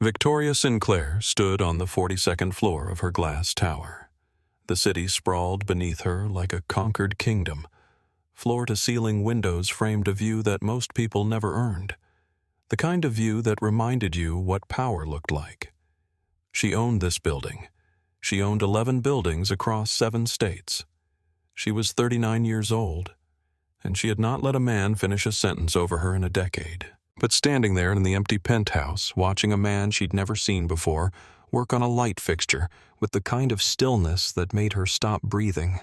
Victoria Sinclair stood on the 42nd floor of her glass tower. The city sprawled beneath her like a conquered kingdom. Floor-to-ceiling windows framed a view that most people never earned, the kind of view that reminded you what power looked like. She owned this building. She owned 11 buildings across 7 states. She was 39 years old, and she had not let a man finish a sentence over her in a decade. But standing there in the empty penthouse, watching a man she'd never seen before work on a light fixture with the kind of stillness that made her stop breathing,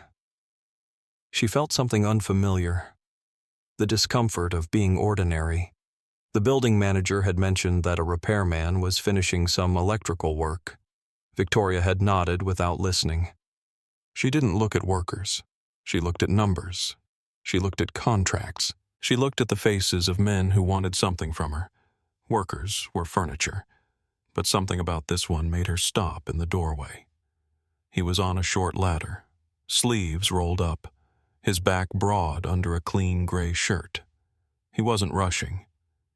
she felt something unfamiliar, the discomfort of being ordinary. The building manager had mentioned that a repairman was finishing some electrical work. Victoria had nodded without listening. She didn't look at workers. She looked at numbers. She looked at contracts. She looked at the faces of men who wanted something from her. Workers were furniture, but something about this one made her stop in the doorway. He was on a short ladder, sleeves rolled up, his back broad under a clean gray shirt. He wasn't rushing.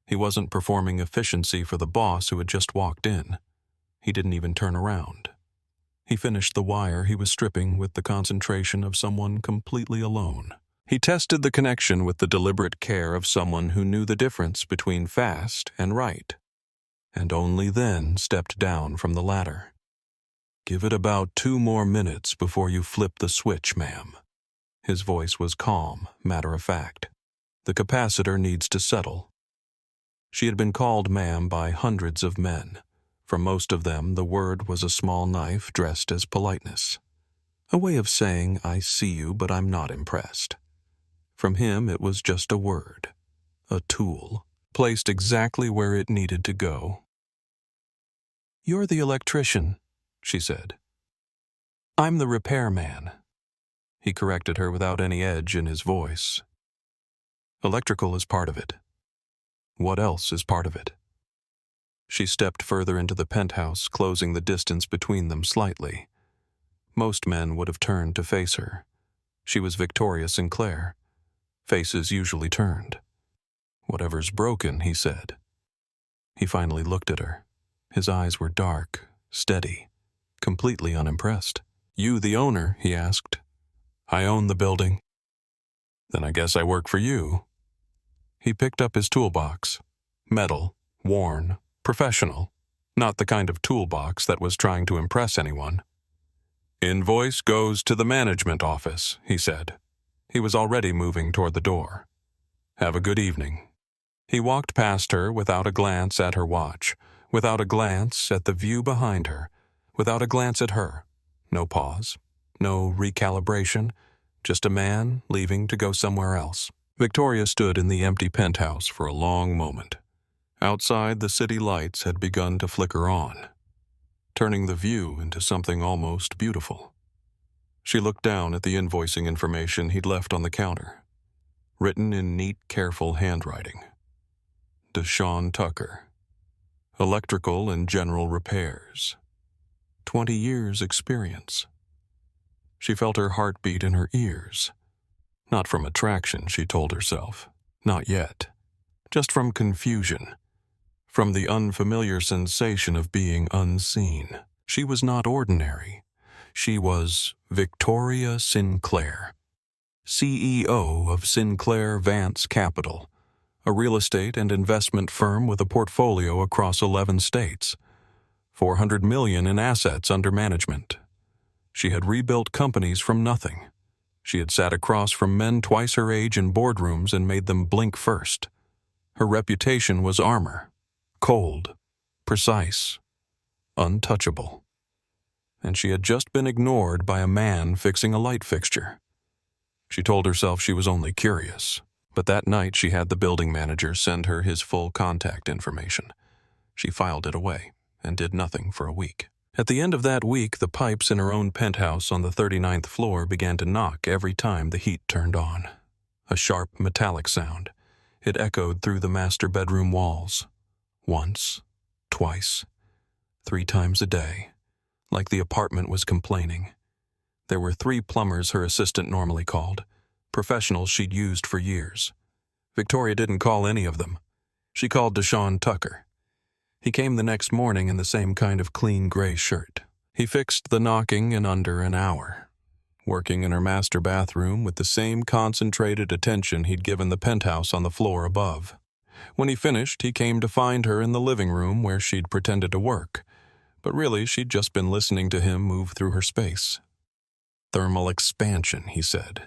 He wasn't performing efficiency for the boss who had just walked in. He didn't even turn around. He finished the wire he was stripping with the concentration of someone completely alone. He tested the connection with the deliberate care of someone who knew the difference between fast and right, and only then stepped down from the ladder. "Give it about 2 more minutes before you flip the switch, ma'am." His voice was calm, matter-of-fact. "The capacitor needs to settle." She had been called ma'am by hundreds of men. For most of them, the word was a small knife dressed as politeness. A way of saying, "I see you, but I'm not impressed." From him, it was just a word, a tool, placed exactly where it needed to go. "You're the electrician," she said. "I'm the repairman." He corrected her without any edge in his voice. "Electrical is part of it. What else is part of it?" She stepped further into the penthouse, closing the distance between them slightly. Most men would have turned to face her. She was Victoria Sinclair. Faces usually turned. "Whatever's broken," he said. He finally looked at her. His eyes were dark, steady, completely unimpressed. "You the owner?" he asked. "I own the building." "Then I guess I work for you." He picked up his toolbox. Metal, worn, professional, not the kind of toolbox that was trying to impress anyone. "Invoice goes to the management office," he said. He was already moving toward the door. "Have a good evening." He walked past her without a glance at her watch, without a glance at the view behind her, without a glance at her. No pause, no recalibration, just a man leaving to go somewhere else. Victoria stood in the empty penthouse for a long moment. Outside, the city lights had begun to flicker on, turning the view into something almost beautiful. She looked down at the invoicing information he'd left on the counter, written in neat, careful handwriting. DeShawn Tucker. Electrical and general repairs. 20 years experience. She felt her heartbeat in her ears. Not from attraction, she told herself. Not yet. Just from confusion. From the unfamiliar sensation of being unseen. She was not ordinary. She was Victoria Sinclair, CEO of Sinclair Vance Capital, a real estate and investment firm with a portfolio across 11 states, $400 million in assets under management. She had rebuilt companies from nothing. She had sat across from men twice her age in boardrooms and made them blink first. Her reputation was armor, cold, precise, untouchable. And she had just been ignored by a man fixing a light fixture. She told herself she was only curious, but that night she had the building manager send her his full contact information. She filed it away and did nothing for a week. At the end of that week, the pipes in her own penthouse on the 39th floor began to knock every time the heat turned on. A sharp, metallic sound. It echoed through the master bedroom walls. Once, twice, 3 times a day. Like the apartment was complaining. There were 3 plumbers her assistant normally called, professionals she'd used for years. Victoria didn't call any of them. She called DeShawn Tucker. He came the next morning in the same kind of clean gray shirt. He fixed the knocking in under an hour, working in her master bathroom with the same concentrated attention he'd given the penthouse on the floor above. When he finished, he came to find her in the living room where she'd pretended to work, but really she'd just been listening to him move through her space. Thermal expansion, he said.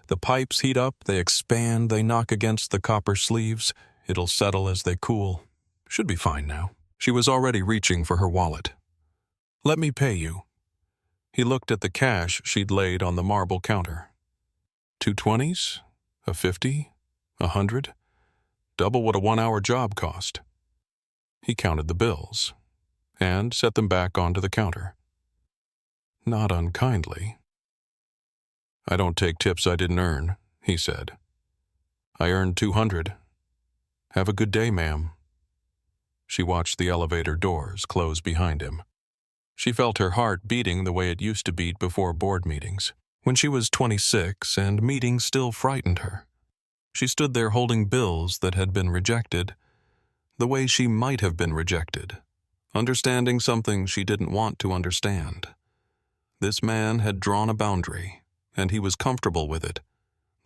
The pipes heat up, they expand, they knock against the copper sleeves. It'll settle as they cool. Should be fine now. She was already reaching for her wallet. Let me pay you. He looked at the cash she'd laid on the marble counter. 2 20s? A 50? 100? Double what a 1-hour job cost. He counted the bills and set them back onto the counter. Not unkindly. I don't take tips I didn't earn, he said. I earned 200. Have a good day, ma'am. She watched the elevator doors close behind him. She felt her heart beating the way it used to beat before board meetings, when she was 26 and meetings still frightened her. She stood there holding bills that had been rejected, the way she might have been rejected, understanding something she didn't want to understand. This man had drawn a boundary, and he was comfortable with it.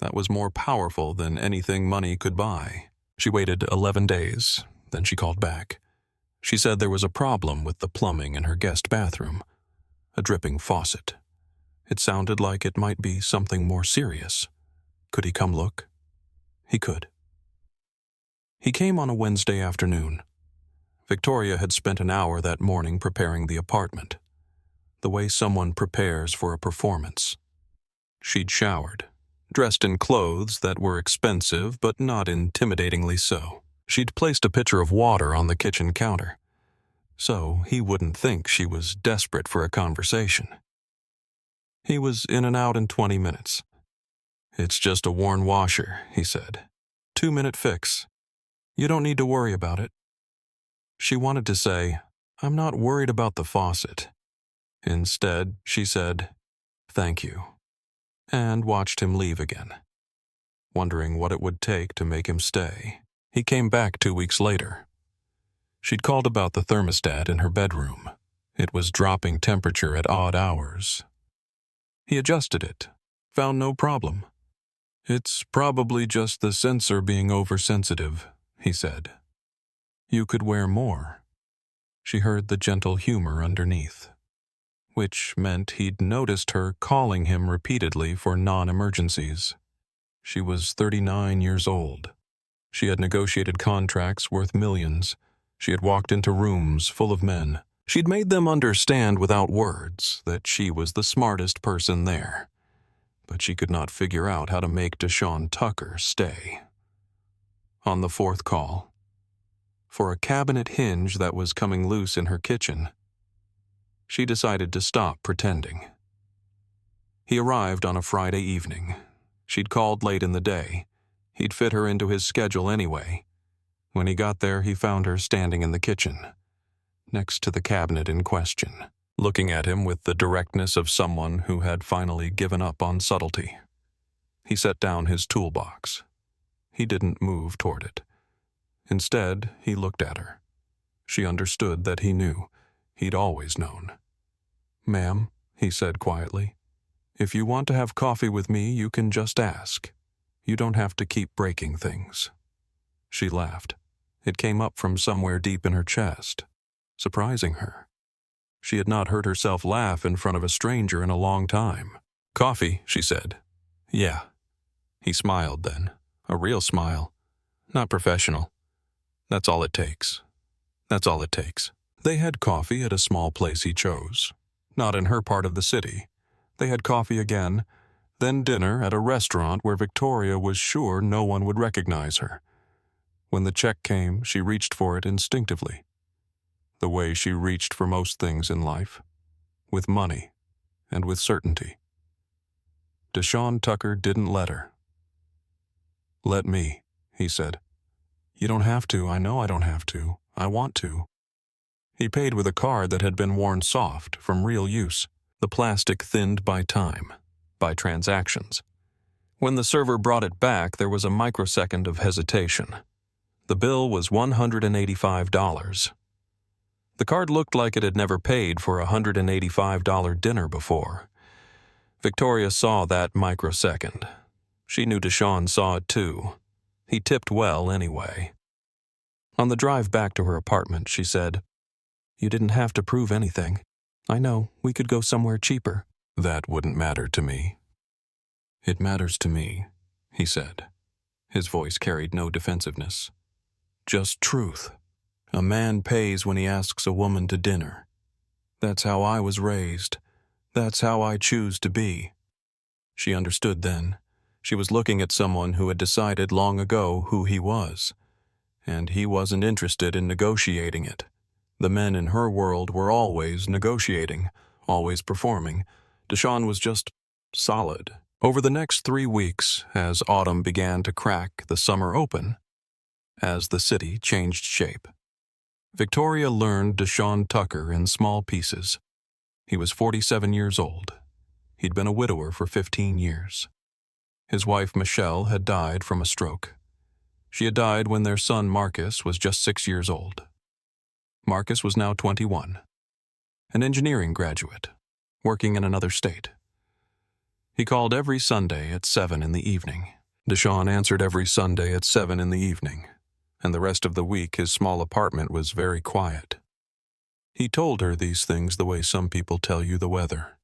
That was more powerful than anything money could buy. She waited 11 days, then she called back. She said there was a problem with the plumbing in her guest bathroom, a dripping faucet. It sounded like it might be something more serious. Could he come look? He could. He came on a Wednesday afternoon. Victoria had spent an hour that morning preparing the apartment, the way someone prepares for a performance. She'd showered, dressed in clothes that were expensive but not intimidatingly so. She'd placed a pitcher of water on the kitchen counter, so he wouldn't think she was desperate for a conversation. He was in and out in 20 minutes. It's just a worn washer, he said. 2-minute fix. You don't need to worry about it. She wanted to say, I'm not worried about the faucet. Instead, she said, thank you, and watched him leave again, wondering what it would take to make him stay. He came back 2 weeks later. She'd called about the thermostat in her bedroom. It was dropping temperature at odd hours. He adjusted it, found no problem. It's probably just the sensor being oversensitive, he said. You could wear more. She heard the gentle humor underneath, which meant he'd noticed her calling him repeatedly for non-emergencies. She was 39 years old. She had negotiated contracts worth millions. She had walked into rooms full of men. She'd made them understand without words that she was the smartest person there. But she could not figure out how to make DeShawn Tucker stay. On the 4th call, for a cabinet hinge that was coming loose in her kitchen, she decided to stop pretending. He arrived on a Friday evening. She'd called late in the day. He'd fit her into his schedule anyway. When he got there, he found her standing in the kitchen, next to the cabinet in question, looking at him with the directness of someone who had finally given up on subtlety. He set down his toolbox. He didn't move toward it. Instead, he looked at her. She understood that he knew. He'd always known. Ma'am, he said quietly, if you want to have coffee with me, you can just ask. You don't have to keep breaking things. She laughed. It came up from somewhere deep in her chest, surprising her. She had not heard herself laugh in front of a stranger in a long time. Coffee, she said. Yeah. He smiled then, a real smile. Not professional. That's all it takes. That's all it takes. They had coffee at a small place he chose, not in her part of the city. They had coffee again, then dinner at a restaurant where Victoria was sure no one would recognize her. When the check came, she reached for it instinctively, the way she reached for most things in life, with money and with certainty. DeShawn Tucker didn't let her. Let me, he said. You don't have to. I know I don't have to. I want to. He paid with a card that had been worn soft from real use, the plastic thinned by time, by transactions. When the server brought it back, there was a microsecond of hesitation. The bill was $185. The card looked like it had never paid for a $185 dinner before. Victoria saw that microsecond. She knew DeShawn saw it too. He tipped well anyway. On the drive back to her apartment, she said, "You didn't have to prove anything. I know, we could go somewhere cheaper." "That wouldn't matter to me." "It matters to me," he said. His voice carried no defensiveness. "Just truth. A man pays when he asks a woman to dinner. That's how I was raised. That's how I choose to be." She understood then. She was looking at someone who had decided long ago who he was. And he wasn't interested in negotiating it. The men in her world were always negotiating, always performing. DeShawn was just solid. Over the next 3 weeks, as autumn began to crack the summer open, as the city changed shape, Victoria learned DeShawn Tucker in small pieces. He was 47 years old. He'd been a widower for 15 years. His wife Michelle had died from a stroke. She had died when their son Marcus was just 6 years old. Marcus was now 21, an engineering graduate, working in another state. He called every Sunday at 7 in the evening. DeShawn answered every Sunday at 7 in the evening, and the rest of the week his small apartment was very quiet. He told her these things the way some people tell you the weather,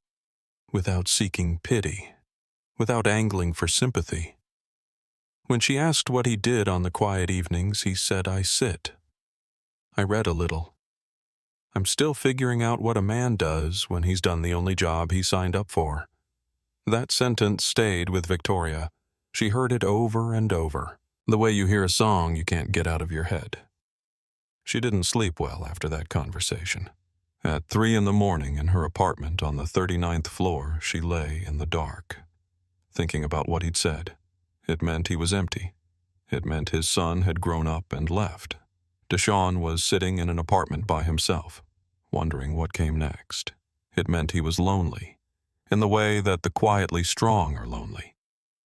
without seeking pity, without angling for sympathy. When she asked what he did on the quiet evenings, he said, "I sit. I read a little. I'm still figuring out what a man does when he's done the only job he signed up for." That sentence stayed with Victoria. She heard it over and over, the way you hear a song you can't get out of your head. She didn't sleep well after that conversation. At 3 in the morning in her apartment on the 39th floor, she lay in the dark, thinking about what he'd said. It meant he was empty. It meant his son had grown up and left. DeShawn was sitting in an apartment by himself, wondering what came next. It meant he was lonely, in the way that the quietly strong are lonely.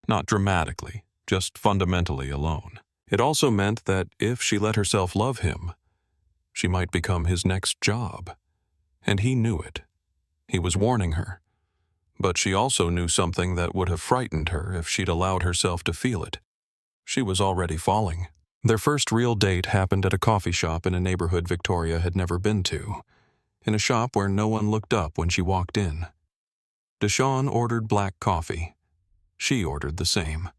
Not dramatically, just fundamentally alone. It also meant that if she let herself love him, she might become his next job. And he knew it. He was warning her. But she also knew something that would have frightened her if she'd allowed herself to feel it. She was already falling. Their first real date happened at a coffee shop in a neighborhood Victoria had never been to, in a shop where no one looked up when she walked in. DeShawn ordered black coffee. She ordered the same.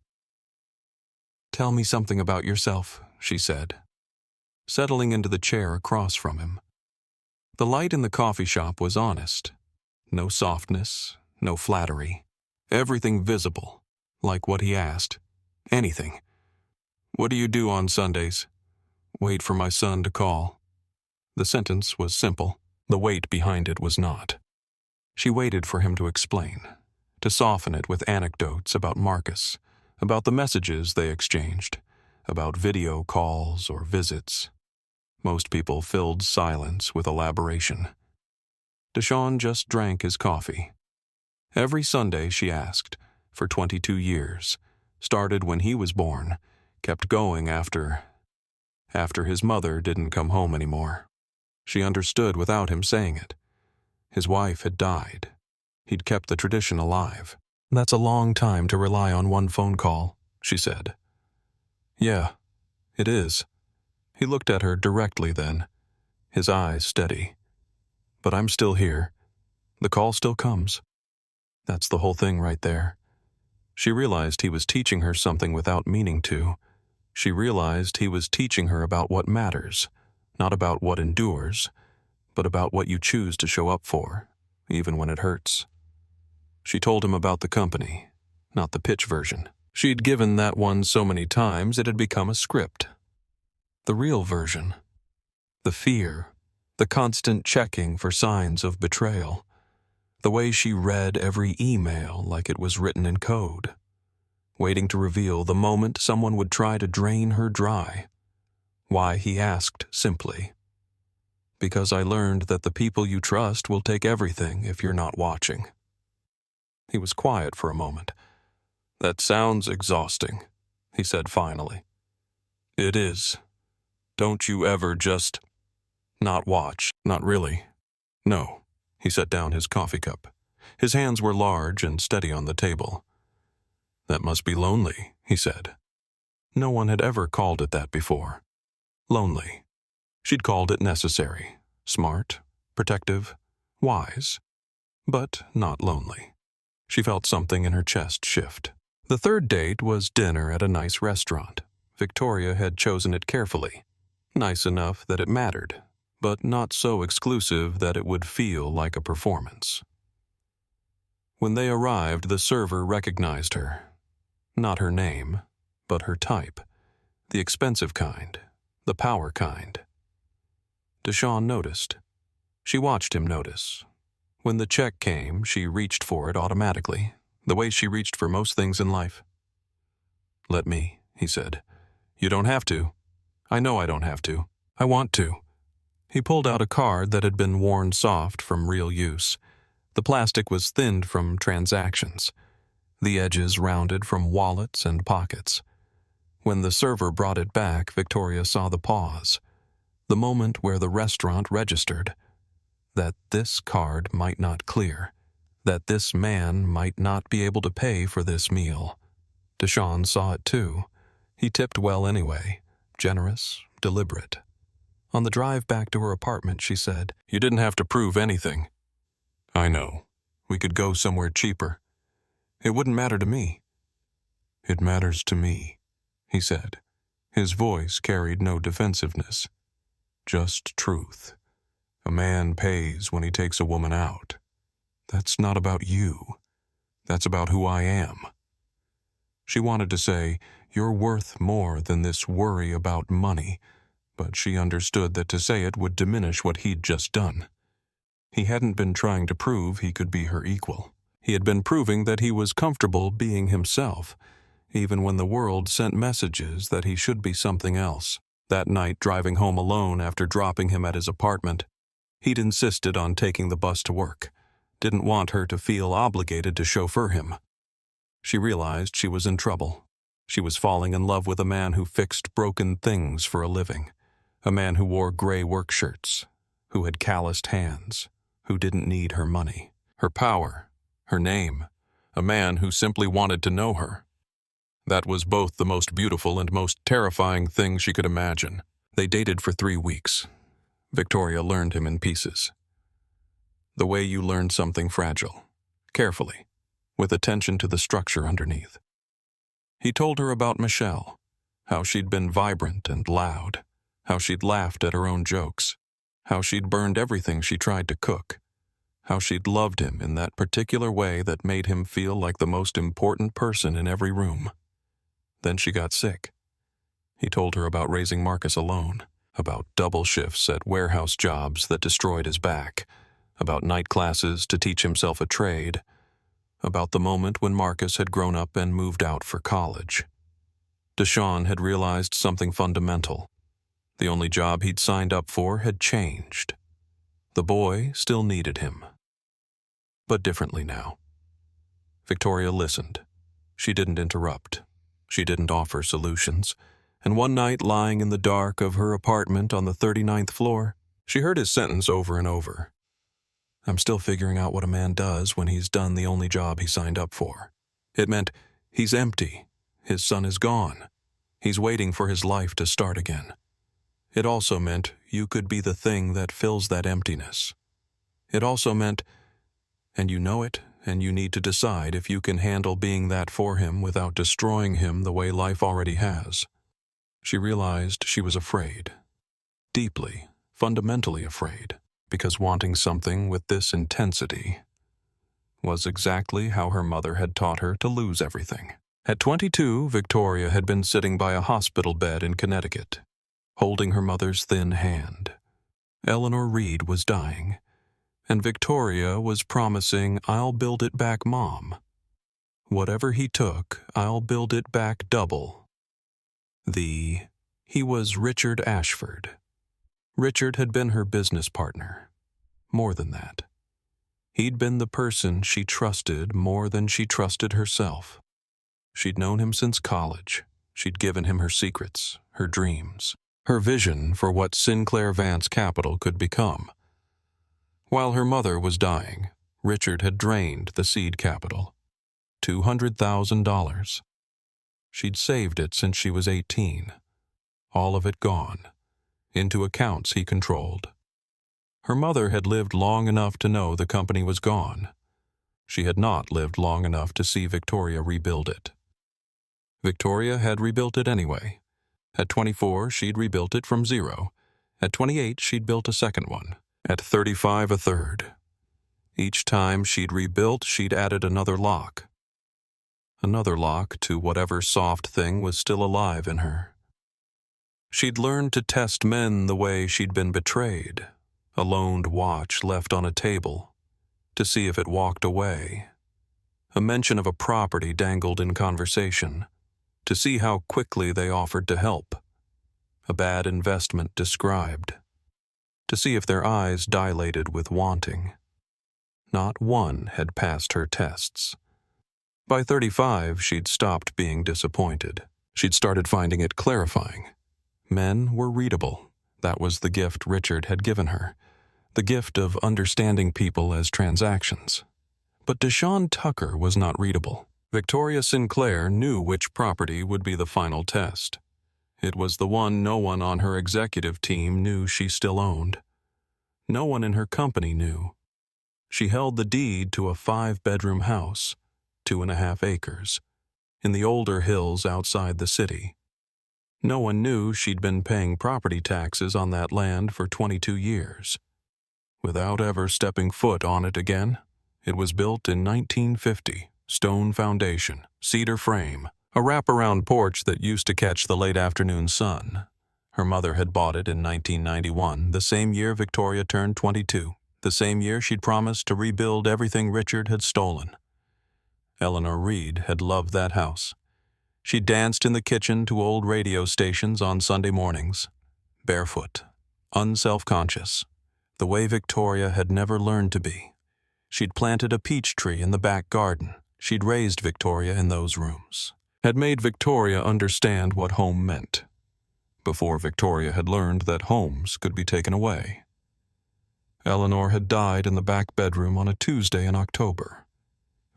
"Tell me something about yourself," she said, settling into the chair across from him. The light in the coffee shop was honest. No softness, no flattery. Everything visible, like what he asked. Anything. "What do you do on Sundays?" "Wait for my son to call." The sentence was simple. The weight behind it was not. She waited for him to explain, to soften it with anecdotes about Marcus, about the messages they exchanged, about video calls or visits. Most people filled silence with elaboration. DeShawn just drank his coffee. Every Sunday, she asked, for 22 years, started when he was born, kept going after his mother didn't come home anymore. She understood without him saying it. His wife had died. He'd kept the tradition alive. "That's a long time to rely on one phone call," she said. "Yeah, it is." He looked at her directly then, his eyes steady. "But I'm still here. The call still comes." That's the whole thing right there. She realized he was teaching her something without meaning to. She realized he was teaching her about what matters, not about what endures, but about what you choose to show up for, even when it hurts. She told him about the company, not the pitch version. She'd given that one so many times it had become a script. The real version. The fear, the constant checking for signs of betrayal. The way she read every email like it was written in code, waiting to reveal the moment someone would try to drain her dry. Why, he asked simply. "Because I learned that the people you trust will take everything if you're not watching." He was quiet for a moment. "That sounds exhausting," he said finally. "It is. Don't you ever just..." Not watch, not really. No. He set down his coffee cup. His hands were large and steady on the table. That must be lonely, he said. No one had ever called it that before. Lonely. She'd called it necessary, smart, protective, wise, but not lonely. She felt something in her chest shift. The third date was dinner at a nice restaurant. Victoria had chosen it carefully. Nice enough that it mattered, but not so exclusive that it would feel like a performance. When they arrived, the server recognized her. Not her name, but her type. The expensive kind, the power kind. DeShawn noticed. She watched him notice. When the check came, she reached for it automatically, the way she reached for most things in life. "Let me," he said. "You don't have to. I know I don't have to. I want to." He pulled out a card that had been worn soft from real use. The plastic was thinned from transactions, the edges rounded from wallets and pockets. When the server brought it back, Victoria saw the pause, the moment where the restaurant registered, that this card might not clear, that this man might not be able to pay for this meal. DeShawn saw it too. He tipped well anyway, generous, deliberate. On the drive back to her apartment, she said, "You didn't have to prove anything." "I know. We could go somewhere cheaper. It wouldn't matter to me." "It matters to me," he said. His voice carried no defensiveness, just truth. A man pays when he takes a woman out. That's not about you. That's about who I am. She wanted to say, "You're worth more than this worry about money," but she understood that to say it would diminish what he'd just done. He hadn't been trying to prove he could be her equal. He had been proving that he was comfortable being himself, even when the world sent messages that he should be something else. That night, driving home alone after dropping him at his apartment, he'd insisted on taking the bus to work. Didn't want her to feel obligated to chauffeur him. She realized she was in trouble. She was falling in love with a man who fixed broken things for a living. A man who wore gray work shirts, who had calloused hands, who didn't need her money, her power, her name. A man who simply wanted to know her. That was both the most beautiful and most terrifying thing she could imagine. They dated for 3 weeks. Victoria learned him in pieces. The way you learn something fragile, carefully, with attention to the structure underneath. He told her about Michelle, how she'd been vibrant and loud, how she'd laughed at her own jokes, how she'd burned everything she tried to cook, how she'd loved him in that particular way that made him feel like the most important person in every room. Then she got sick. He told her about raising Marcus alone, about double shifts at warehouse jobs that destroyed his back, about night classes to teach himself a trade, about the moment when Marcus had grown up and moved out for college. DeShawn had realized something fundamental. The only job he'd signed up for had changed. The boy still needed him, but differently now. Victoria listened. She didn't interrupt. She didn't offer solutions. And one night, lying in the dark of her apartment on the 39th floor, she heard his sentence over and over. "I'm still figuring out what a man does when he's done the only job he signed up for." It meant he's empty. His son is gone. He's waiting for his life to start again. It also meant you could be the thing that fills that emptiness. It also meant, and you know it, and you need to decide if you can handle being that for him without destroying him the way life already has. She realized she was afraid. Deeply, fundamentally afraid, because wanting something with this intensity was exactly how her mother had taught her to lose everything. At 22, Victoria had been sitting by a hospital bed in Connecticut, holding her mother's thin hand. Eleanor Reed was dying, and Victoria was promising, "I'll build it back, Mom. Whatever he took, I'll build it back double." He was Richard Ashford. Richard had been her business partner. More than that. He'd been the person she trusted more than she trusted herself. She'd known him since college. She'd given him her secrets, her dreams, her vision for what Sinclair Vance Capital could become. While her mother was dying, Richard had drained the seed capital, $200,000. She'd saved it since she was 18, all of it gone, into accounts he controlled. Her mother had lived long enough to know the company was gone. She had not lived long enough to see Victoria rebuild it. Victoria had rebuilt it anyway. At 24, she'd rebuilt it from zero. At 28, she'd built a second one. At 35, a third. Each time she'd rebuilt, she'd added another lock. Another lock to whatever soft thing was still alive in her. She'd learned to test men the way she'd been betrayed, a loaned watch left on a table, to see if it walked away. A mention of a property dangled in conversation, to see how quickly they offered to help. A bad investment described, to see if their eyes dilated with wanting. Not one had passed her tests. By 35, she'd stopped being disappointed. She'd started finding it clarifying. Men were readable. That was the gift Richard had given her, the gift of understanding people as transactions. But DeShawn Tucker was not readable. Victoria Sinclair knew which property would be the final test. It was the one no one on her executive team knew she still owned. No one in her company knew. She held the deed to a 5-bedroom house, 2.5 acres, in the older hills outside the city. No one knew she'd been paying property taxes on that land for 22 years. Without ever stepping foot on it again, it was built in 1950, stone foundation, cedar frame, a wraparound porch that used to catch the late afternoon sun. Her mother had bought it in 1991, the same year Victoria turned 22, the same year she'd promised to rebuild everything Richard had stolen. Eleanor Reed had loved that house. She danced in the kitchen to old radio stations on Sunday mornings, barefoot, unself-conscious, the way Victoria had never learned to be. She'd planted a peach tree in the back garden. She'd raised Victoria in those rooms, had made Victoria understand what home meant, before Victoria had learned that homes could be taken away. Eleanor had died in the back bedroom on a Tuesday in October.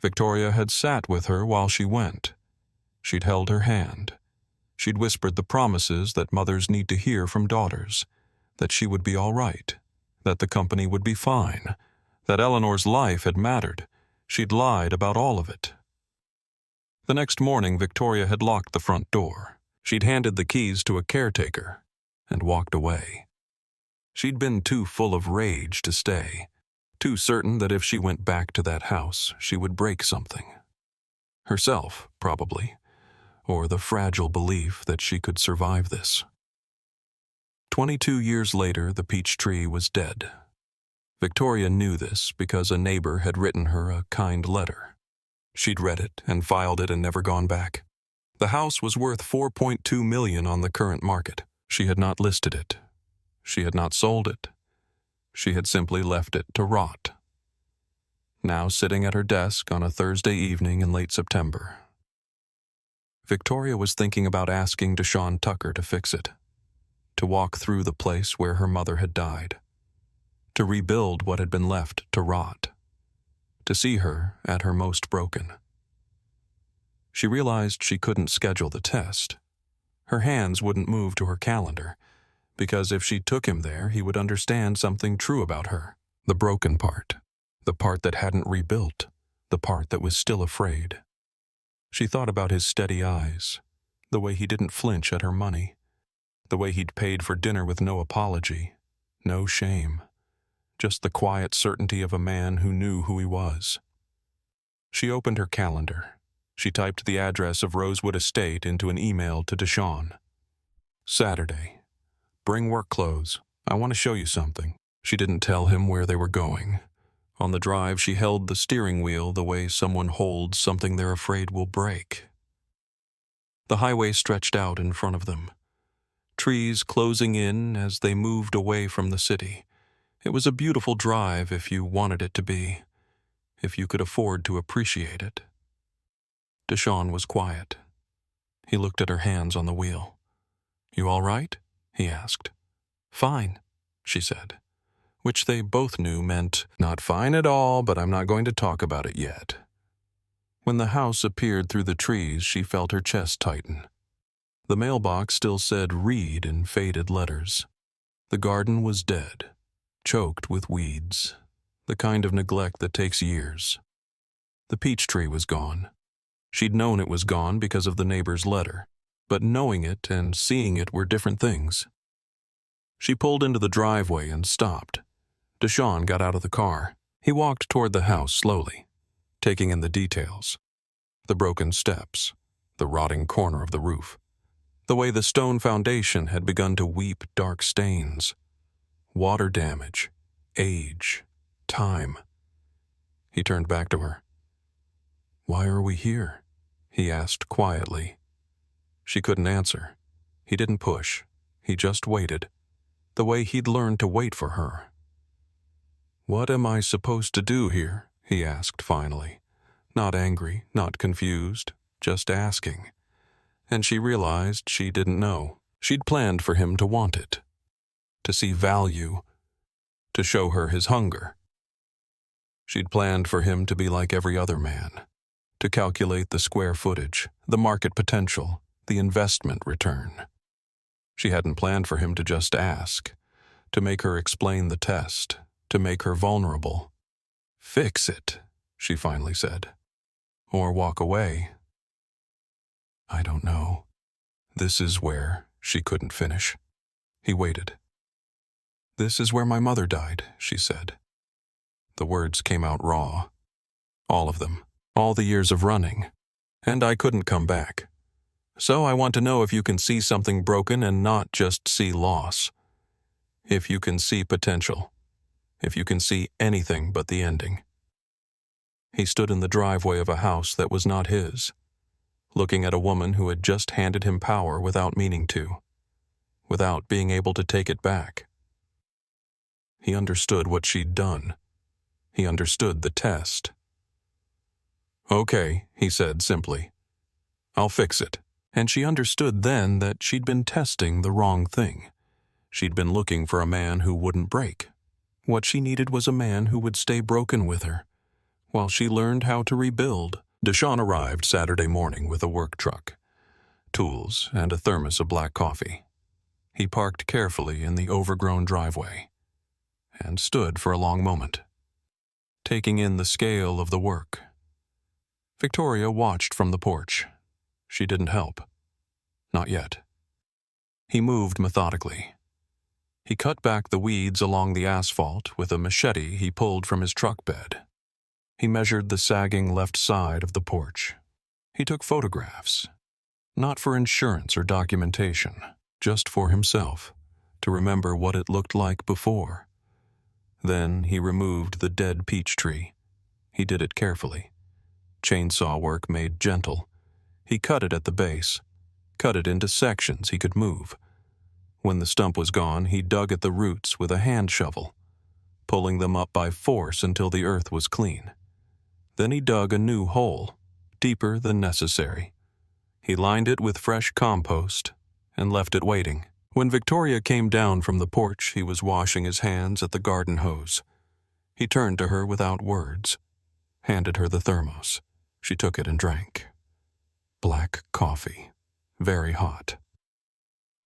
Victoria had sat with her while she went. She'd held her hand. She'd whispered the promises that mothers need to hear from daughters, that she would be all right, that the company would be fine, that Eleanor's life had mattered. She'd lied about all of it. The next morning, Victoria had locked the front door. She'd handed the keys to a caretaker and walked away. She'd been too full of rage to stay, too certain that if she went back to that house, she would break something. Herself, probably, or the fragile belief that she could survive this. 22 years later, the peach tree was dead. Victoria knew this because a neighbor had written her a kind letter. She'd read it and filed it and never gone back. The house was worth $4.2 million on the current market. She had not listed it. She had not sold it. She had simply left it to rot. Now sitting at her desk on a Thursday evening in late September, Victoria was thinking about asking DeShawn Tucker to fix it, to walk through the place where her mother had died, to rebuild what had been left to rot, to see her at her most broken. She realized she couldn't schedule the test. Her hands wouldn't move to her calendar, because if she took him there, he would understand something true about her, the broken part, the part that hadn't rebuilt, the part that was still afraid. She thought about his steady eyes, the way he didn't flinch at her money, the way he'd paid for dinner with no apology, no shame, just the quiet certainty of a man who knew who he was. She opened her calendar. She typed the address of Rosewood Estate into an email to DeShawn. Saturday. Bring work clothes. I want to show you something. She didn't tell him where they were going. On the drive, she held the steering wheel the way someone holds something they're afraid will break. The highway stretched out in front of them, trees closing in as they moved away from the city. It was a beautiful drive if you wanted it to be, if you could afford to appreciate it. DeShawn was quiet. He looked at her hands on the wheel. "You all right?" he asked. Fine, she said, which they both knew meant, not fine at all, but I'm not going to talk about it yet. When the house appeared through the trees, she felt her chest tighten. The mailbox still said read in faded letters. The garden was dead, choked with weeds, the kind of neglect that takes years. The peach tree was gone. She'd known it was gone because of the neighbor's letter, but knowing it and seeing it were different things. She pulled into the driveway and stopped. DeShawn got out of the car. He walked toward the house slowly, taking in the details. The broken steps, the rotting corner of the roof, the way the stone foundation had begun to weep dark stains. Water damage, age, time. He turned back to her. "Why are we here?" he asked quietly. She couldn't answer. He didn't push. He just waited, the way he'd learned to wait for her. "What am I supposed to do here?" he asked finally. Not angry, not confused, just asking. And she realized she didn't know. She'd planned for him to want it, to see value, to show her his hunger. She'd planned for him to be like every other man, to calculate the square footage, the market potential, the investment return. She hadn't planned for him to just ask, to make her explain the test, to make her vulnerable. "Fix it," she finally said. "Or walk away." "I don't know." "This is where," she couldn't finish. He waited. "This is where my mother died," she said. The words came out raw. All of them. All the years of running. "And I couldn't come back. So I want to know if you can see something broken and not just see loss. If you can see potential. If you can see anything but the ending." He stood in the driveway of a house that was not his, looking at a woman who had just handed him power without meaning to, without being able to take it back. He understood what she'd done. He understood the test. "Okay," he said simply. "I'll fix it." And she understood then that she'd been testing the wrong thing. She'd been looking for a man who wouldn't break. What she needed was a man who would stay broken with her, while she learned how to rebuild. DeShawn arrived Saturday morning with a work truck, tools, and a thermos of black coffee. He parked carefully in the overgrown driveway and stood for a long moment, taking in the scale of the work. Victoria watched from the porch. She didn't help. Not yet. He moved methodically. He cut back the weeds along the asphalt with a machete he pulled from his truck bed. He measured the sagging left side of the porch. He took photographs, not for insurance or documentation, just for himself, to remember what it looked like before. Then he removed the dead peach tree. He did it carefully. Chainsaw work made gentle. He cut it at the base, cut it into sections he could move. When the stump was gone, he dug at the roots with a hand shovel, pulling them up by force until the earth was clean. Then he dug a new hole, deeper than necessary. He lined it with fresh compost and left it waiting. When Victoria came down from the porch, he was washing his hands at the garden hose. He turned to her without words, handed her the thermos. She took it and drank. Black coffee, very hot.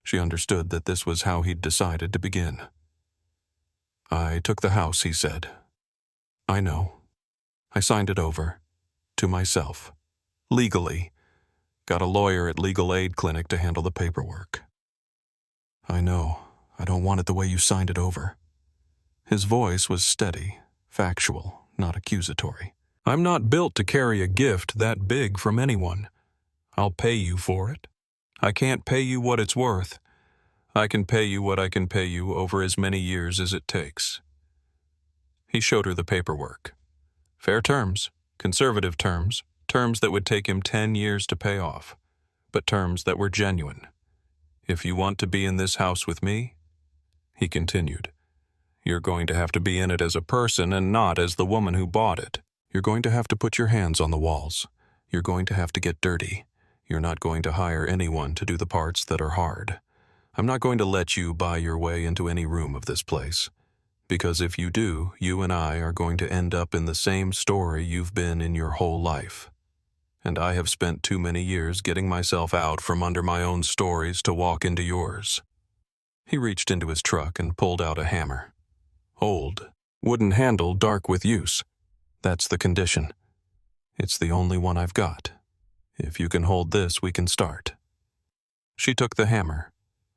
She understood that this was how he'd decided to begin. "I took the house," he said. "I know. I signed it over. To myself. Legally. Got a lawyer at Legal Aid Clinic to handle the paperwork." "I know. I don't want it the way you signed it over." His voice was steady, factual, not accusatory. "I'm not built to carry a gift that big from anyone. I'll pay you for it. I can't pay you what it's worth. I can pay you what I can pay you over as many years as it takes." He showed her the paperwork. Fair terms, conservative terms, terms that would take him 10 years to pay off, but terms that were genuine. "If you want to be in this house with me," he continued, "you're going to have to be in it as a person and not as the woman who bought it. You're going to have to put your hands on the walls. You're going to have to get dirty. You're not going to hire anyone to do the parts that are hard. I'm not going to let you buy your way into any room of this place, because if you do, you and I are going to end up in the same story you've been in your whole life. And I have spent too many years getting myself out from under my own stories to walk into yours." He reached into his truck and pulled out a hammer. "Old, wooden handle, dark with use. That's the condition. It's the only one I've got. If you can hold this, we can start." She took the hammer.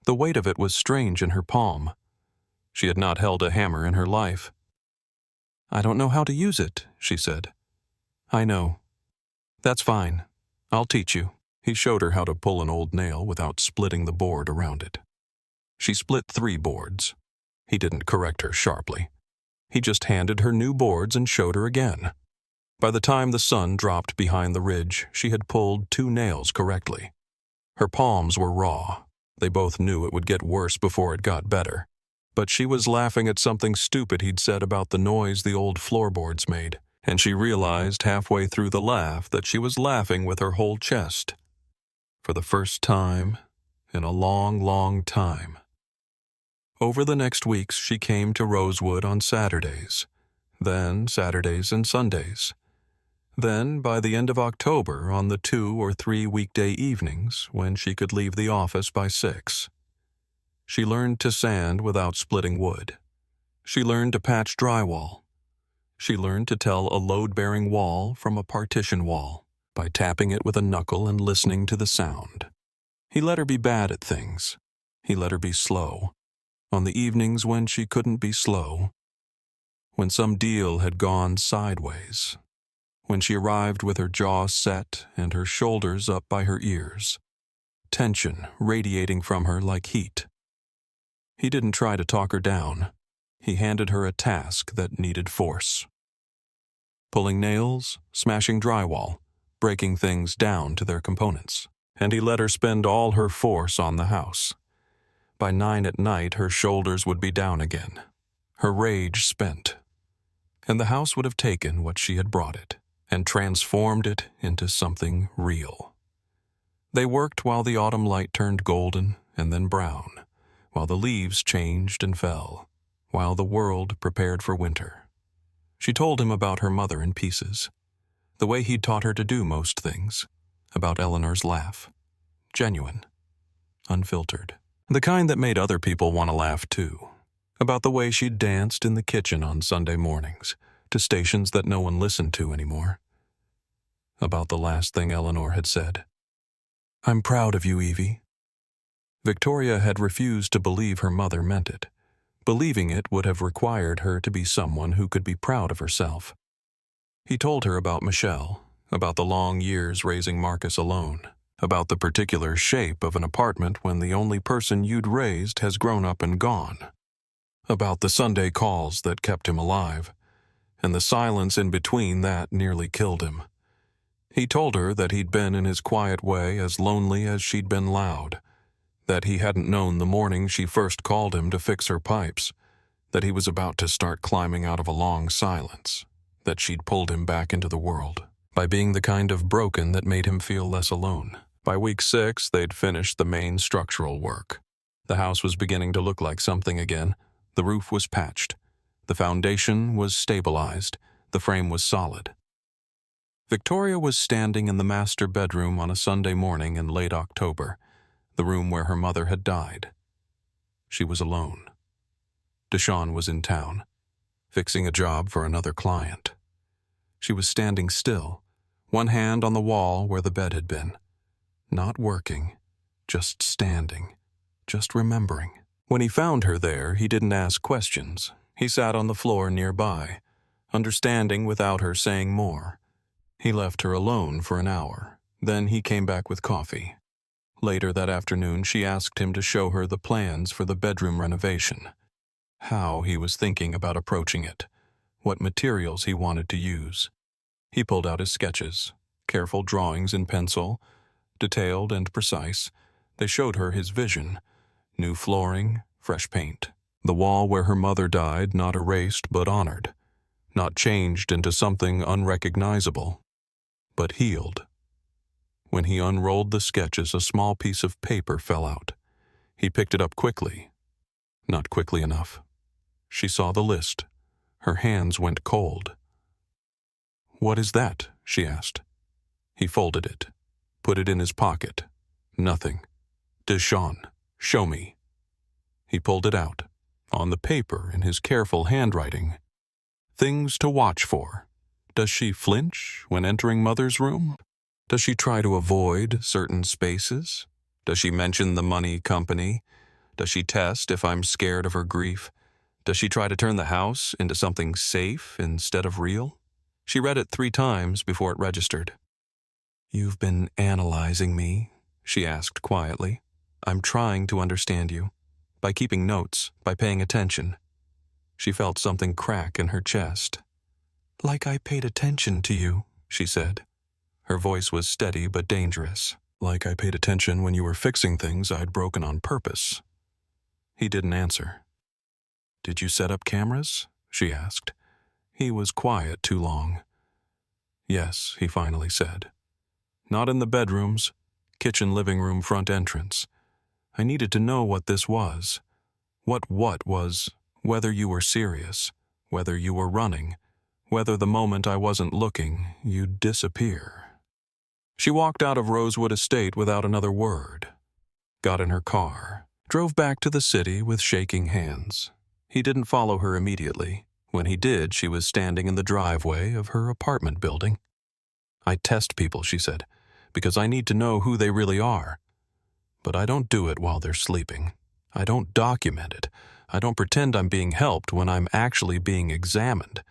The weight of it was strange in her palm. She had not held a hammer in her life. "I don't know how to use it," she said. "I know. That's fine. I'll teach you." He showed her how to pull an old nail without splitting the board around it. She split 3 boards. He didn't correct her sharply. He just handed her new boards and showed her again. By the time the sun dropped behind the ridge, she had pulled 2 nails correctly. Her palms were raw. They both knew it would get worse before it got better. But she was laughing at something stupid he'd said about the noise the old floorboards made, and she realized halfway through the laugh that she was laughing with her whole chest. For the first time in a long, long time. Over the next weeks, she came to Rosewood on Saturdays, then Saturdays and Sundays. Then, by the end of October, on the 2 or 3 weekday evenings when she could leave the office by 6. She learned to sand without splitting wood. She learned to patch drywall. She learned to tell a load-bearing wall from a partition wall by tapping it with a knuckle and listening to the sound. He let her be bad at things. He let her be slow. On the evenings when she couldn't be slow. When some deal had gone sideways. When she arrived with her jaw set and her shoulders up by her ears. Tension radiating from her like heat. He didn't try to talk her down. He handed her a task that needed force. Pulling nails, smashing drywall, breaking things down to their components. And he let her spend all her force on the house. By 9 at night, her shoulders would be down again, her rage spent. And the house would have taken what she had brought it and transformed it into something real. They worked while the autumn light turned golden and then brown, while the leaves changed and fell, while the world prepared for winter. She told him about her mother in pieces, the way he'd taught her to do most things, about Eleanor's laugh, genuine, unfiltered, the kind that made other people want to laugh too, about the way she'd danced in the kitchen on Sunday mornings, to stations that no one listened to anymore, about the last thing Eleanor had said. "I'm proud of you, Evie." Victoria had refused to believe her mother meant it. Believing it would have required her to be someone who could be proud of herself. He told her about Michelle, about the long years raising Marcus alone, about the particular shape of an apartment when the only person you'd raised has grown up and gone, about the Sunday calls that kept him alive, and the silence in between that nearly killed him. He told her that he'd been in his quiet way as lonely as she'd been loud, that he hadn't known the morning she first called him to fix her pipes, that he was about to start climbing out of a long silence, that she'd pulled him back into the world by being the kind of broken that made him feel less alone. By week 6, they'd finished the main structural work. The house was beginning to look like something again. The roof was patched. The foundation was stabilized. The frame was solid. Victoria was standing in the master bedroom on a Sunday morning in late October, the room where her mother had died. She was alone. DeShawn was in town, fixing a job for another client. She was standing still, one hand on the wall where the bed had been. Not working, just standing, just remembering. When he found her there, he didn't ask questions. He sat on the floor nearby, understanding without her saying more. He left her alone for an hour. Then he came back with coffee. Later that afternoon, she asked him to show her the plans for the bedroom renovation. How he was thinking about approaching it. What materials he wanted to use. He pulled out his sketches, careful drawings in pencil, detailed and precise. They showed her his vision. New flooring, fresh paint. The wall where her mother died not erased but honored. Not changed into something unrecognizable, but healed. When he unrolled the sketches, a small piece of paper fell out. He picked it up quickly. Not quickly enough. She saw the list. Her hands went cold. "What is that?" she asked. He folded it, put it in his pocket. Nothing. "DeShawn, show me." He pulled it out, on the paper in his careful handwriting. Things to watch for. Does she flinch when entering Mother's room? Does she try to avoid certain spaces? Does she mention the money company? Does she test if I'm scared of her grief? Does she try to turn the house into something safe instead of real? She read it 3 times before it registered. "You've been analyzing me?" she asked quietly. "I'm trying to understand you. By keeping notes, by paying attention." She felt something crack in her chest. "Like I paid attention to you," she said. Her voice was steady but dangerous. "Like I paid attention when you were fixing things I'd broken on purpose." He didn't answer. "Did you set up cameras?" she asked. He was quiet too long. "Yes," he finally said. "Not in the bedrooms, kitchen, living room, front entrance. I needed to know what this was. What was, whether you were serious, whether you were running, whether the moment I wasn't looking, you'd disappear." She walked out of Rosewood Estate without another word, got in her car, drove back to the city with shaking hands. He didn't follow her immediately. When he did, she was standing in the driveway of her apartment building. "I test people," she said, "because I need to know who they really are. But I don't do it while they're sleeping. I don't document it. I don't pretend I'm being helped when I'm actually being examined.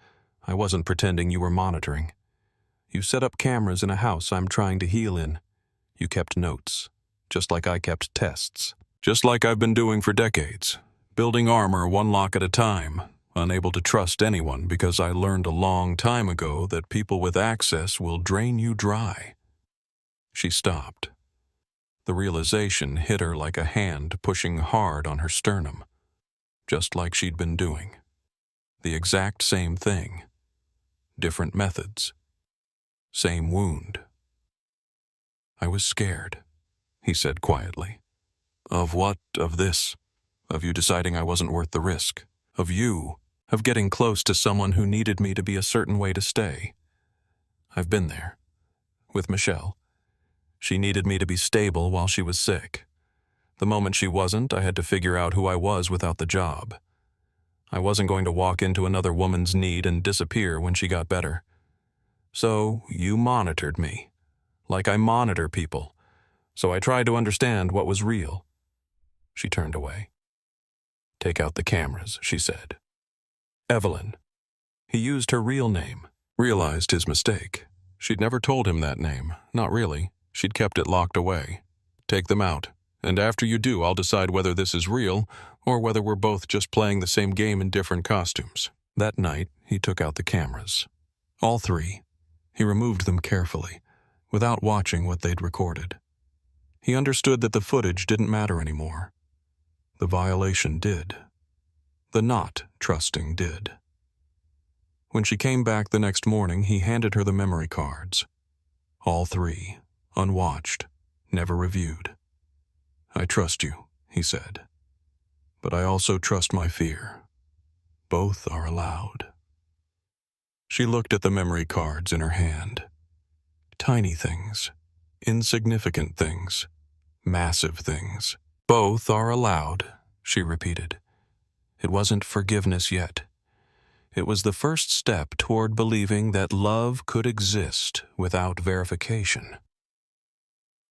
I wasn't pretending you were monitoring. You set up cameras in a house I'm trying to heal in. You kept notes, just like I kept tests. Just like I've been doing for decades, building armor one lock at a time, unable to trust anyone because I learned a long time ago that people with access will drain you dry." She stopped. The realization hit her like a hand pushing hard on her sternum, just like she'd been doing. The exact same thing. Different methods. Same wound. "I was scared," he said quietly. "Of what? Of this? Of you deciding I wasn't worth the risk? Of you? Of getting close to someone who needed me to be a certain way to stay? I've been there. With Michelle. She needed me to be stable while she was sick. The moment she wasn't, I had to figure out who I was without the job. I wasn't going to walk into another woman's need and disappear when she got better. So you monitored me, like I monitor people. So I tried to understand what was real." She turned away. "Take out the cameras," she said. "Evelyn." He used her real name, realized his mistake. She'd never told him that name, not really. She'd kept it locked away. "Take them out, and after you do, I'll decide whether this is real or whether we're both just playing the same game in different costumes." That night, he took out the cameras. All 3. He removed them carefully, without watching what they'd recorded. He understood that the footage didn't matter anymore. The violation did. The not trusting did. When she came back the next morning, he handed her the memory cards. All 3, unwatched, never reviewed. "I trust you," he said. "But I also trust my fear. Both are allowed." She looked at the memory cards in her hand. Tiny things, insignificant things, massive things. "Both are allowed," she repeated. It wasn't forgiveness yet. It was the first step toward believing that love could exist without verification.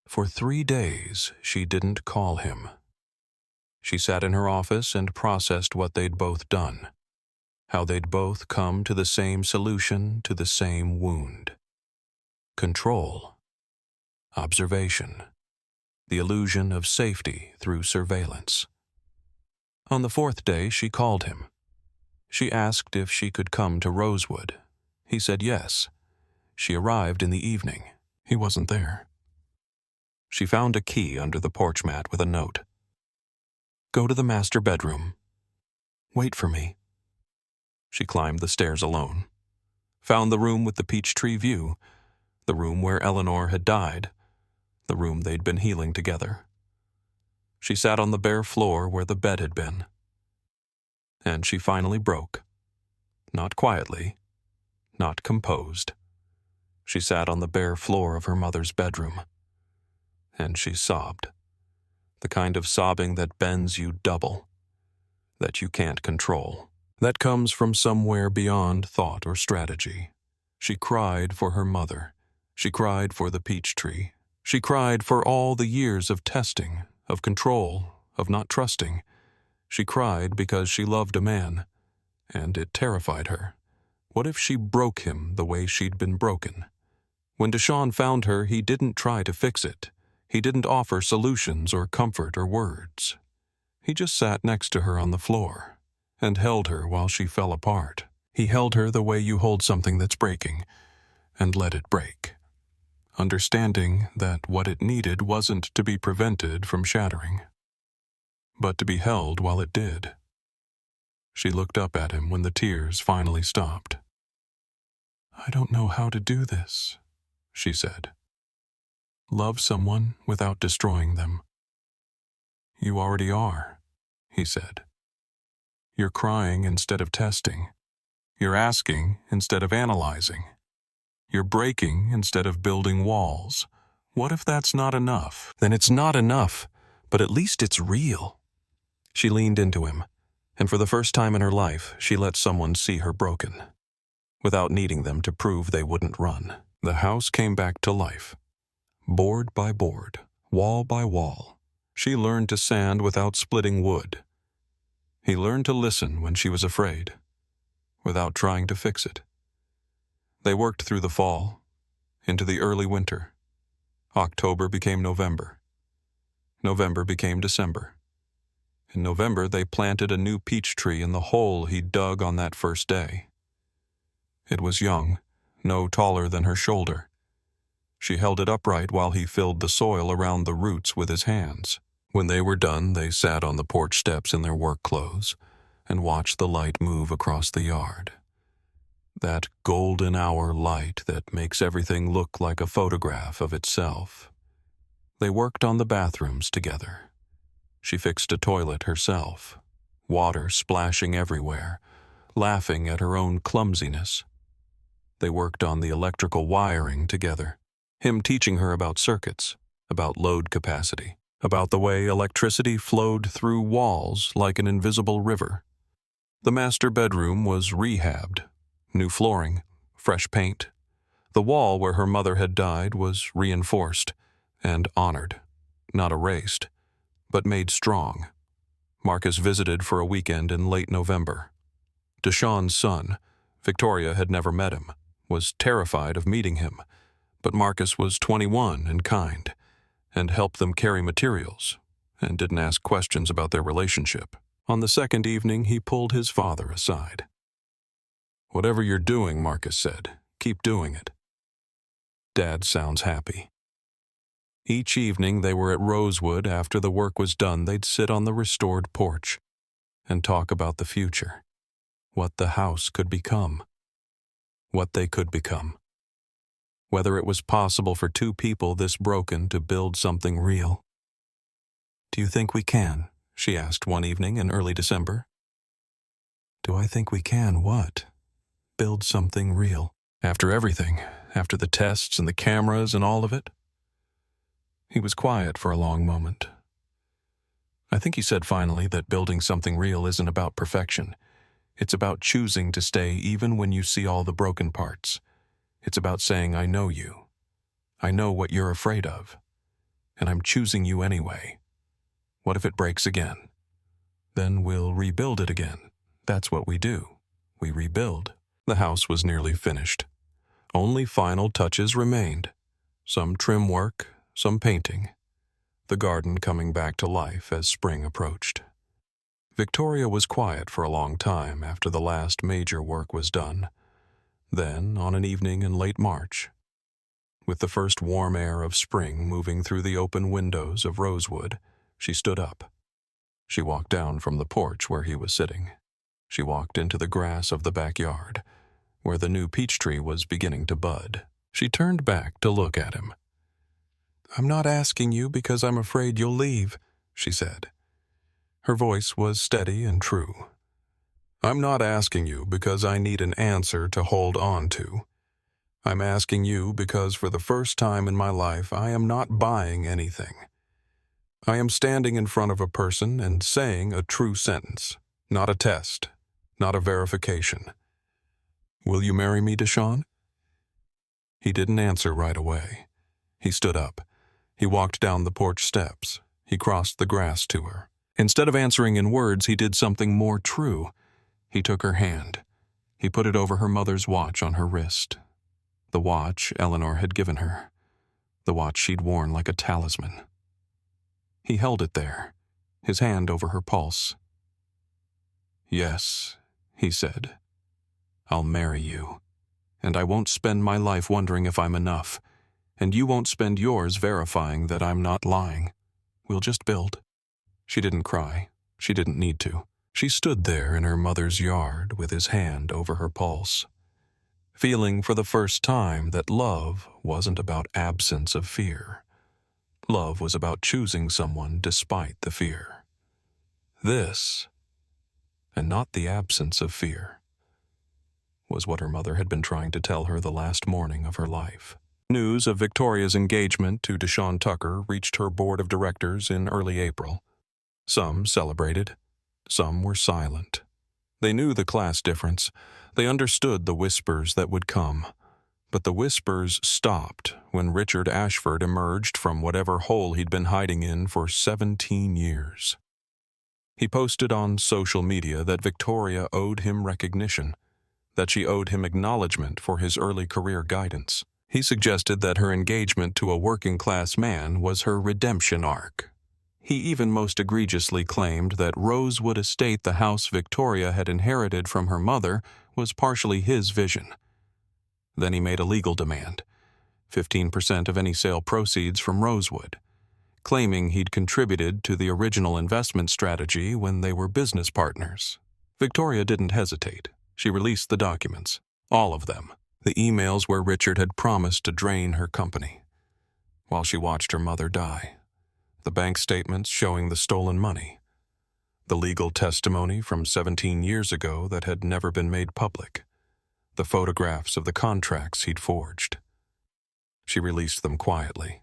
For 3 days, she didn't call him. She sat in her office and processed what they'd both done. How they'd both come to the same solution to the same wound. Control. Observation. The illusion of safety through surveillance. On the 4th day, she called him. She asked if she could come to Rosewood. He said yes. She arrived in the evening. He wasn't there. She found a key under the porch mat with a note. "Go to the master bedroom. Wait for me." She climbed the stairs alone. Found the room with the peach tree view, the room where Eleanor had died, the room they'd been healing together. She sat on the bare floor where the bed had been. And she finally broke. Not quietly, not composed. She sat on the bare floor of her mother's bedroom. And she sobbed. The kind of sobbing that bends you double, that you can't control, that comes from somewhere beyond thought or strategy. She cried for her mother. She cried for the peach tree. She cried for all the years of testing, of control, of not trusting. She cried because she loved a man, and it terrified her. What if she broke him the way she'd been broken? When DeShawn found her, he didn't try to fix it. He didn't offer solutions or comfort or words. He just sat next to her on the floor and held her while she fell apart. He held her the way you hold something that's breaking and let it break, understanding that what it needed wasn't to be prevented from shattering, but to be held while it did. She looked up at him when the tears finally stopped. "I don't know how to do this," she said. "Love someone without destroying them." "You already are," he said. "You're crying instead of testing. You're asking instead of analyzing. You're breaking instead of building walls. What if that's not enough?" "Then it's not enough, but at least it's real." She leaned into him, and for the first time in her life, she let someone see her broken, without needing them to prove they wouldn't run. The house came back to life. Board by board, wall by wall. She learned to sand without splitting wood. He learned to listen when she was afraid, without trying to fix it. They worked through the fall, into the early winter. October became November. November became December. In November, they planted a new peach tree in the hole he dug on that first day. It was young, no taller than her shoulder. She held it upright while he filled the soil around the roots with his hands. When they were done, they sat on the porch steps in their work clothes and watched the light move across the yard. That golden hour light that makes everything look like a photograph of itself. They worked on the bathrooms together. She fixed a toilet herself, water splashing everywhere, laughing at her own clumsiness. They worked on the electrical wiring together, him teaching her about circuits, about load capacity, about the way electricity flowed through walls like an invisible river. The master bedroom was rehabbed, new flooring, fresh paint. The wall where her mother had died was reinforced and honored, not erased, but made strong. Marcus visited for a weekend in late November. DeShawn's son, Victoria had never met him, was terrified of meeting him, but Marcus was 21 and kind, and helped them carry materials, and didn't ask questions about their relationship. On the second evening, he pulled his father aside. "Whatever you're doing," Marcus said, "keep doing it." Dad sounds happy. Each evening they were at Rosewood. After the work was done, they'd sit on the restored porch and talk about the future, what the house could become, what they could become, whether it was possible for two people this broken to build something real. "Do you think we can?" she asked one evening in early December. "Do I think we can what?" "Build something real. After everything, after the tests and the cameras and all of it?" He was quiet for a long moment. "I think he said finally that building something real isn't about perfection. It's about choosing to stay even when you see all the broken parts. It's about saying, I know you. I know what you're afraid of. And I'm choosing you anyway. What if it breaks again? Then we'll rebuild it again. That's what we do. We rebuild." The house was nearly finished. Only final touches remained. Some trim work, some painting. The garden coming back to life as spring approached. Victoria was quiet for a long time after the last major work was done. Then, on an evening in late March, with the first warm air of spring moving through the open windows of Rosewood, she stood up. She walked down from the porch where he was sitting. She walked into the grass of the backyard, where the new peach tree was beginning to bud. She turned back to look at him. "I'm not asking you because I'm afraid you'll leave," she said. Her voice was steady and true. "I'm not asking you because I need an answer to hold on to. I'm asking you because for the first time in my life I am not buying anything. I am standing in front of a person and saying a true sentence, not a test, not a verification. Will you marry me, DeShawn?" He didn't answer right away. He stood up. He walked down the porch steps. He crossed the grass to her. Instead of answering in words, he did something more true. He took her hand. He put it over her mother's watch on her wrist. The watch Eleanor had given her. The watch she'd worn like a talisman. He held it there, his hand over her pulse. "Yes," he said. "I'll marry you. And I won't spend my life wondering if I'm enough. And you won't spend yours verifying that I'm not lying. We'll just build." She didn't cry. She didn't need to. She stood there in her mother's yard with his hand over her pulse, feeling for the first time that love wasn't about absence of fear. Love was about choosing someone despite the fear. This, and not the absence of fear, was what her mother had been trying to tell her the last morning of her life. News of Victoria's engagement to DeShawn Tucker reached her board of directors in early April. Some celebrated. Some were silent. They knew the class difference. They understood the whispers that would come. But the whispers stopped when Richard Ashford emerged from whatever hole he'd been hiding in for 17 years. He posted on social media that Victoria owed him recognition, that she owed him acknowledgement for his early career guidance. He suggested that her engagement to a working-class man was her redemption arc. He even most egregiously claimed that Rosewood Estate, the house Victoria had inherited from her mother, was partially his vision. Then he made a legal demand, 15% of any sale proceeds from Rosewood, claiming he'd contributed to the original investment strategy when they were business partners. Victoria didn't hesitate. She released the documents, all of them, the emails where Richard had promised to drain her company, while she watched her mother die, the bank statements showing the stolen money, the legal testimony from 17 years ago that had never been made public, the photographs of the contracts he'd forged. She released them quietly,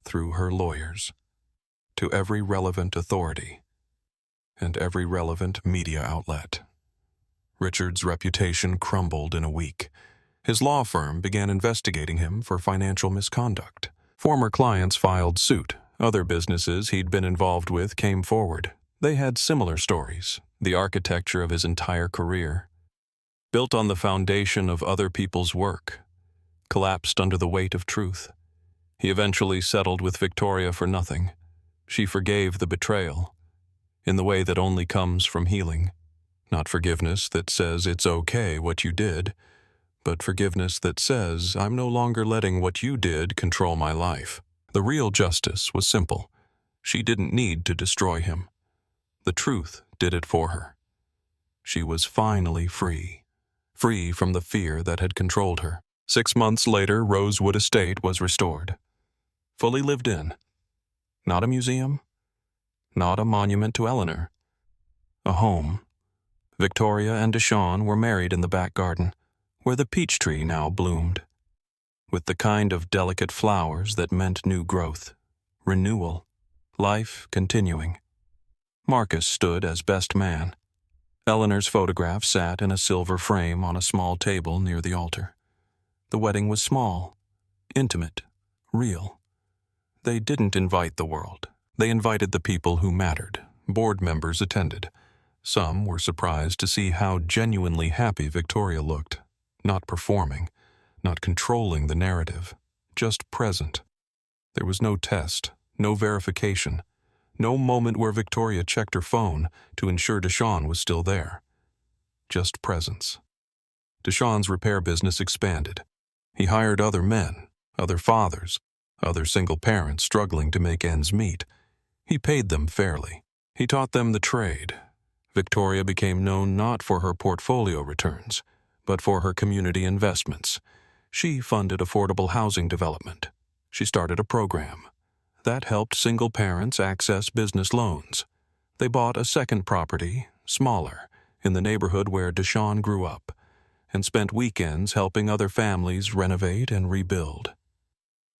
through her lawyers, to every relevant authority and every relevant media outlet. Richard's reputation crumbled in a week. His law firm began investigating him for financial misconduct. Former clients filed suit. Other businesses he'd been involved with came forward. They had similar stories, the architecture of his entire career, built on the foundation of other people's work, collapsed under the weight of truth. He eventually settled with Victoria for nothing. She forgave the betrayal, in the way that only comes from healing. Not forgiveness that says it's okay what you did, but forgiveness that says I'm no longer letting what you did control my life. The real justice was simple. She didn't need to destroy him. The truth did it for her. She was finally free. Free from the fear that had controlled her. 6 months later, Rosewood Estate was restored. Fully lived in. Not a museum. Not a monument to Eleanor. A home. Victoria and DeShawn were married in the back garden, where the peach tree now bloomed, with the kind of delicate flowers that meant new growth, renewal, life continuing. Marcus stood as best man. Eleanor's photograph sat in a silver frame on a small table near the altar. The wedding was small, intimate, real. They didn't invite the world. They invited the people who mattered. Board members attended. Some were surprised to see how genuinely happy Victoria looked, not performing, not controlling the narrative, just present. There was no test, no verification, no moment where Victoria checked her phone to ensure DeShawn was still there. Just presence. DeShawn's repair business expanded. He hired other men, other fathers, other single parents struggling to make ends meet. He paid them fairly. He taught them the trade. Victoria became known not for her portfolio returns, but for her community investments. She funded affordable housing development. She started a program. That helped single parents access business loans. They bought a second property, smaller, in the neighborhood where DeShawn grew up, and spent weekends helping other families renovate and rebuild.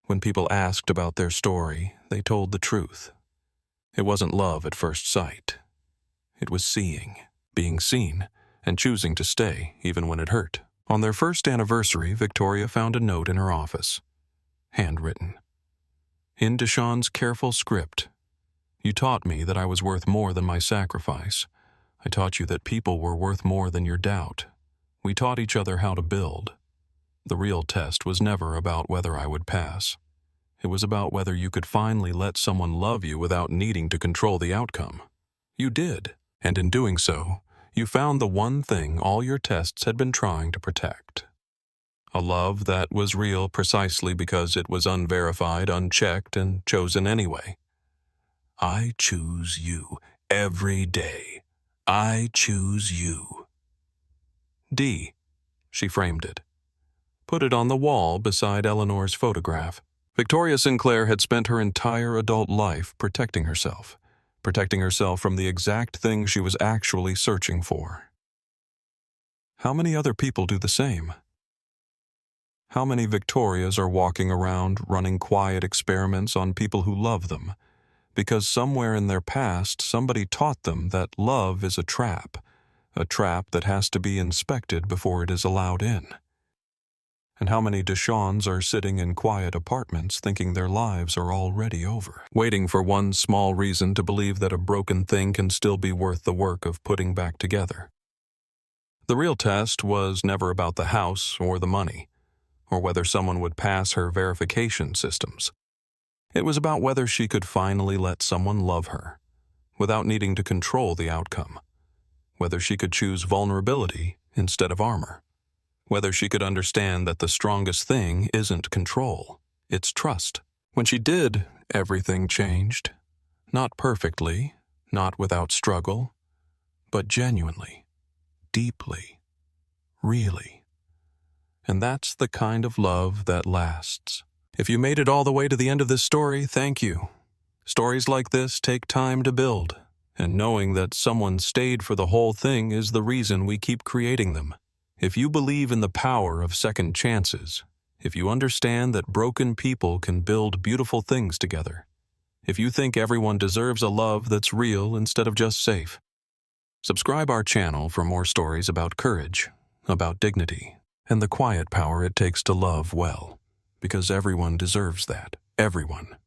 When people asked about their story, they told the truth. It wasn't love at first sight. It was seeing, being seen, and choosing to stay even when it hurt. On their first anniversary, Victoria found a note in her office, handwritten. In DeShawn's careful script, "You taught me that I was worth more than my sacrifice. I taught you that people were worth more than your doubt. We taught each other how to build. The real test was never about whether I would pass. It was about whether you could finally let someone love you without needing to control the outcome. You did, and in doing so, you found the one thing all your tests had been trying to protect. A love that was real precisely because it was unverified, unchecked, and chosen anyway. I choose you every day. I choose you." D. She framed it. Put it on the wall beside Eleanor's photograph. Victoria Sinclair had spent her entire adult life protecting herself from the exact thing she was actually searching for. How many other people do the same? How many Victorias are walking around running quiet experiments on people who love them, because somewhere in their past somebody taught them that love is a trap that has to be inspected before it is allowed in? And how many DeShawns are sitting in quiet apartments thinking their lives are already over, waiting for one small reason to believe that a broken thing can still be worth the work of putting back together? The real test was never about the house or the money, or whether someone would pass her verification systems. It was about whether she could finally let someone love her, without needing to control the outcome. Whether she could choose vulnerability instead of armor. Whether she could understand that the strongest thing isn't control, it's trust. When she did, everything changed. Not perfectly, not without struggle, but genuinely, deeply, really. And that's the kind of love that lasts. If you made it all the way to the end of this story, thank you. Stories like this take time to build, and knowing that someone stayed for the whole thing is the reason we keep creating them. If you believe in the power of second chances, if you understand that broken people can build beautiful things together, if you think everyone deserves a love that's real instead of just safe, subscribe our channel for more stories about courage, about dignity, and the quiet power it takes to love well, because everyone deserves that. Everyone.